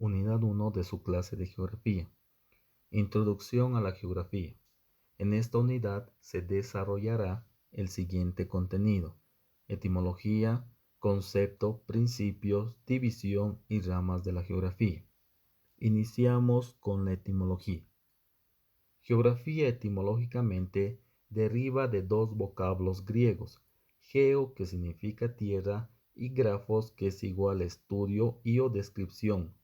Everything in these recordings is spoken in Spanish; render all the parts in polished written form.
unidad 1 de su clase de geografía. Introducción a la geografía. En esta unidad se desarrollará el siguiente contenido: etimología, concepto, principios, división y ramas de la geografía. Iniciamos con la etimología. Geografía etimológicamente deriva de dos vocablos griegos: geo, que significa tierra, y grafos, que es igual a estudio y o descripción.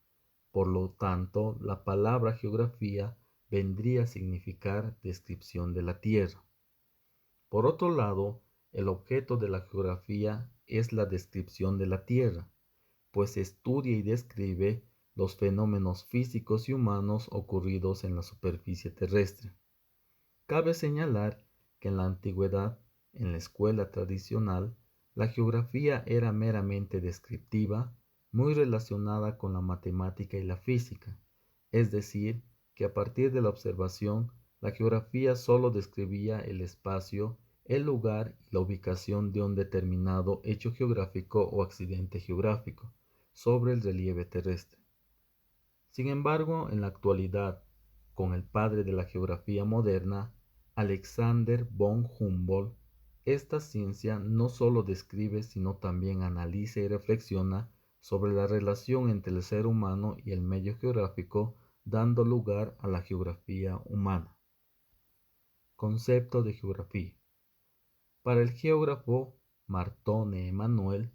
Por lo tanto, la palabra geografía vendría a significar descripción de la tierra. Por otro lado, el objeto de la geografía es la descripción de la tierra, pues estudia y describe los fenómenos físicos y humanos ocurridos en la superficie terrestre. Cabe señalar que en la antigüedad, en la escuela tradicional, la geografía era meramente descriptiva, muy relacionada con la matemática y la física, es decir, que a partir de la observación, la geografía solo describía el espacio, el lugar y la ubicación de un determinado hecho geográfico o accidente geográfico sobre el relieve terrestre. Sin embargo, en la actualidad, con el padre de la geografía moderna, Alexander von Humboldt, esta ciencia no solo describe, sino también analiza y reflexiona sobre la relación entre el ser humano y el medio geográfico, dando lugar a la geografía humana. Concepto de geografía. Para el geógrafo Martone Emanuel,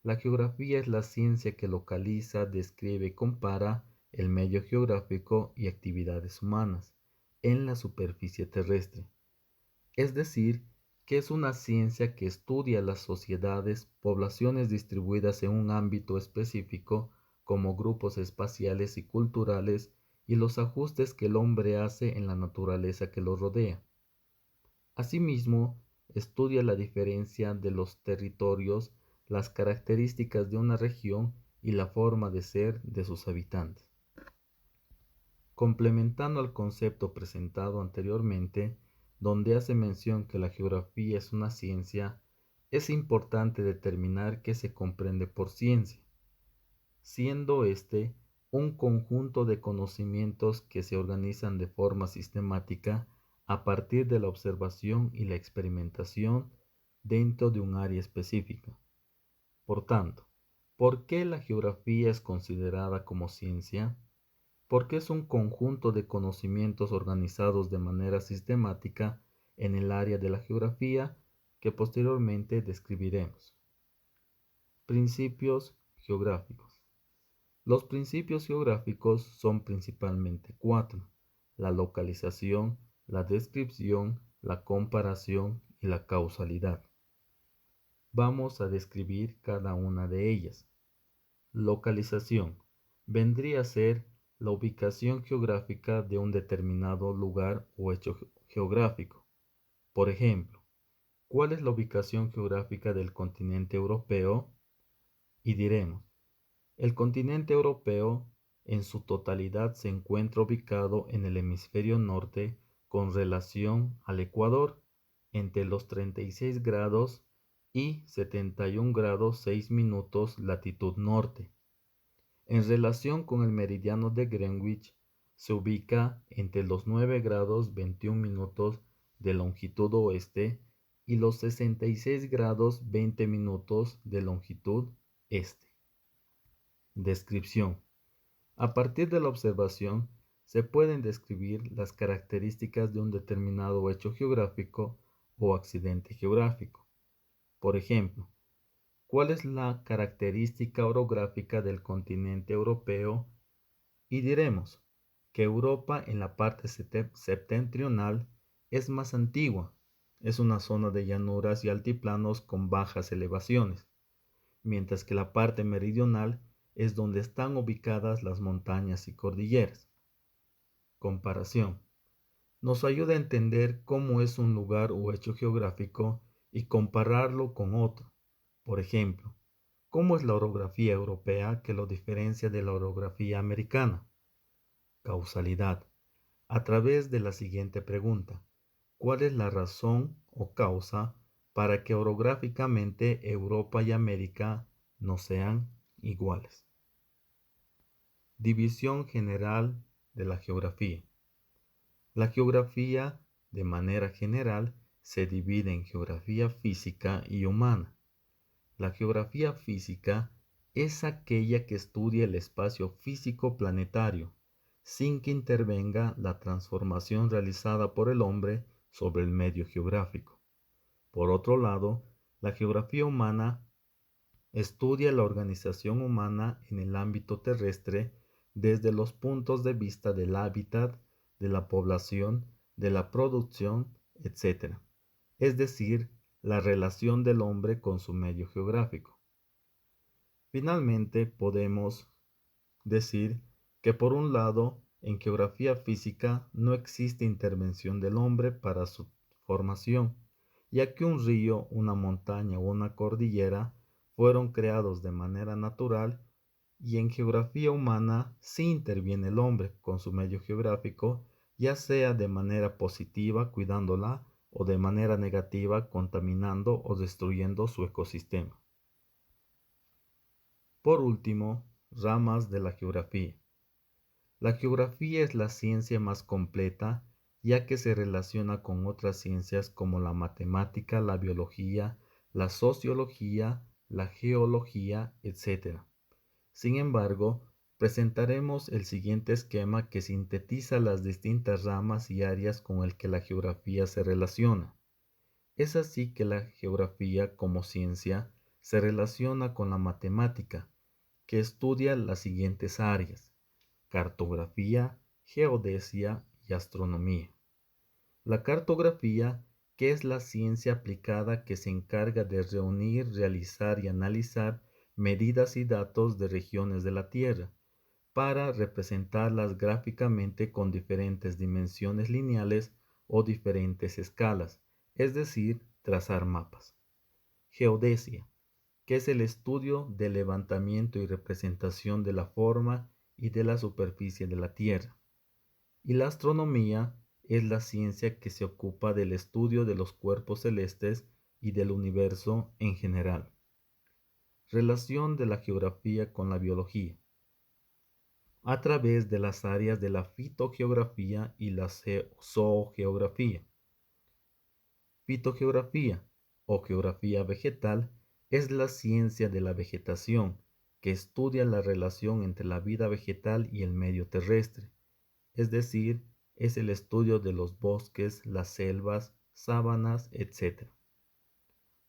la geografía es la ciencia que localiza, describe y compara el medio geográfico y actividades humanas en la superficie terrestre. Es decir, que es una ciencia que estudia las sociedades, poblaciones distribuidas en un ámbito específico como grupos espaciales y culturales y los ajustes que el hombre hace en la naturaleza que lo rodea. Asimismo, estudia la diferencia de los territorios, las características de una región y la forma de ser de sus habitantes. Complementando al concepto presentado anteriormente, donde hace mención que la geografía es una ciencia, es importante determinar qué se comprende por ciencia, siendo este un conjunto de conocimientos que se organizan de forma sistemática a partir de la observación y la experimentación dentro de un área específica. Por tanto, ¿por qué la geografía es considerada como ciencia? Porque es un conjunto de conocimientos organizados de manera sistemática en el área de la geografía que posteriormente describiremos. Principios geográficos. Los principios geográficos son principalmente cuatro: la localización, la descripción, la comparación y la causalidad. Vamos a describir cada una de ellas. Localización vendría a ser la ubicación geográfica de un determinado lugar o hecho geográfico. Por ejemplo, ¿cuál es la ubicación geográfica del continente europeo? Y diremos: el continente europeo en su totalidad se encuentra ubicado en el hemisferio norte con relación al Ecuador entre los 36 grados y 71 grados 6 minutos latitud norte. En relación con el meridiano de Greenwich, se ubica entre los 9 grados 21 minutos de longitud oeste y los 66 grados 20 minutos de longitud este. Descripción. A partir de la observación, se pueden describir las características de un determinado hecho geográfico o accidente geográfico. Por ejemplo, ¿cuál es la característica orográfica del continente europeo? Y diremos que Europa en la parte septentrional es más antigua, es una zona de llanuras y altiplanos con bajas elevaciones, mientras que la parte meridional es donde están ubicadas las montañas y cordilleras. Comparación. Nos ayuda a entender cómo es un lugar o hecho geográfico y compararlo con otro. Por ejemplo, ¿cómo es la orografía europea que lo diferencia de la orografía americana? Causalidad. A través de la siguiente pregunta: ¿cuál es la razón o causa para que orográficamente Europa y América no sean iguales? División general de la geografía. La geografía, de manera general, se divide en geografía física y humana. La geografía física es aquella que estudia el espacio físico planetario, sin que intervenga la transformación realizada por el hombre sobre el medio geográfico. Por otro lado, la geografía humana estudia la organización humana en el ámbito terrestre desde los puntos de vista del hábitat, de la población, de la producción, etc. Es decir, la relación del hombre con su medio geográfico. Finalmente, podemos decir que por un lado, en geografía física no existe intervención del hombre para su formación, ya que un río, una montaña o una cordillera fueron creados de manera natural, y en geografía humana sí interviene el hombre con su medio geográfico, ya sea de manera positiva cuidándola o de manera negativa contaminando o destruyendo su ecosistema. Por último, ramas de la geografía. La geografía es la ciencia más completa, ya que se relaciona con otras ciencias como la matemática, la biología, la sociología, la geología, etc. Sin embargo, presentaremos el siguiente esquema que sintetiza las distintas ramas y áreas con el que la geografía se relaciona. Es así que la geografía como ciencia se relaciona con la matemática, que estudia las siguientes áreas: cartografía, geodesia y astronomía. La cartografía, que es la ciencia aplicada que se encarga de reunir, realizar y analizar medidas y datos de regiones de la Tierra, para representarlas gráficamente con diferentes dimensiones lineales o diferentes escalas, es decir, trazar mapas. Geodesia, que es el estudio del levantamiento y representación de la forma y de la superficie de la Tierra. Y la astronomía es la ciencia que se ocupa del estudio de los cuerpos celestes y del universo en general. Relación de la geografía con la biología. A través de las áreas de la fitogeografía y la zoogeografía. Fitogeografía o geografía vegetal es la ciencia de la vegetación, que estudia la relación entre la vida vegetal y el medio terrestre, es decir, es el estudio de los bosques, las selvas, sabanas, etc.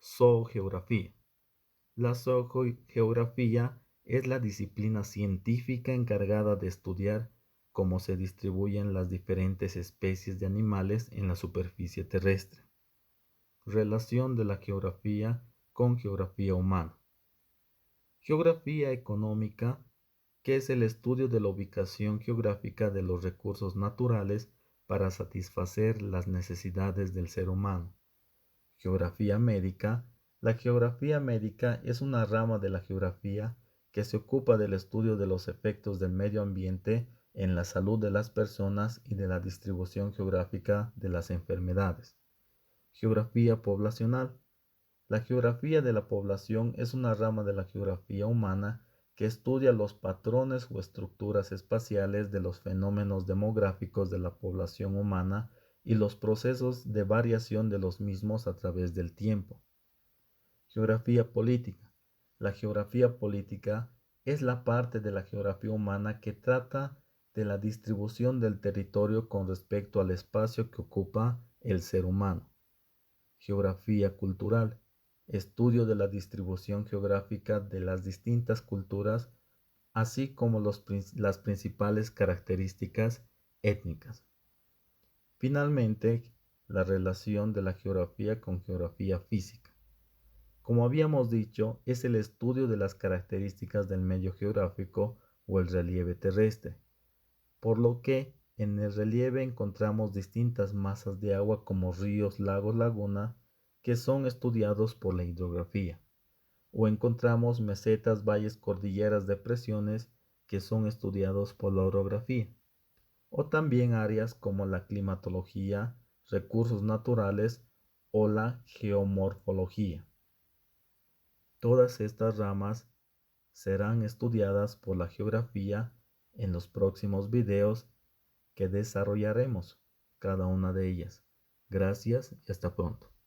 Zoogeografía. La zoogeografía es la disciplina científica encargada de estudiar cómo se distribuyen las diferentes especies de animales en la superficie terrestre. Relación de la geografía con geografía humana. Geografía económica, que es el estudio de la ubicación geográfica de los recursos naturales para satisfacer las necesidades del ser humano. Geografía médica. La geografía médica es una rama de la geografía que se ocupa del estudio de los efectos del medio ambiente en la salud de las personas y de la distribución geográfica de las enfermedades. Geografía poblacional. La geografía de la población es una rama de la geografía humana que estudia los patrones o estructuras espaciales de los fenómenos demográficos de la población humana y los procesos de variación de los mismos a través del tiempo. Geografía política. La geografía política es la parte de la geografía humana que trata de la distribución del territorio con respecto al espacio que ocupa el ser humano. Geografía cultural. Estudio de la distribución geográfica de las distintas culturas, así como las principales características étnicas. Finalmente, la relación de la geografía con geografía física. Como habíamos dicho, es el estudio de las características del medio geográfico o el relieve terrestre, por lo que en el relieve encontramos distintas masas de agua como ríos, lagos, lagunas, que son estudiados por la hidrografía, o encontramos mesetas, valles, cordilleras, depresiones, que son estudiados por la orografía, o también áreas como la climatología, recursos naturales o la geomorfología. Todas estas ramas serán estudiadas por la geografía en los próximos videos que desarrollaremos cada una de ellas. Gracias y hasta pronto.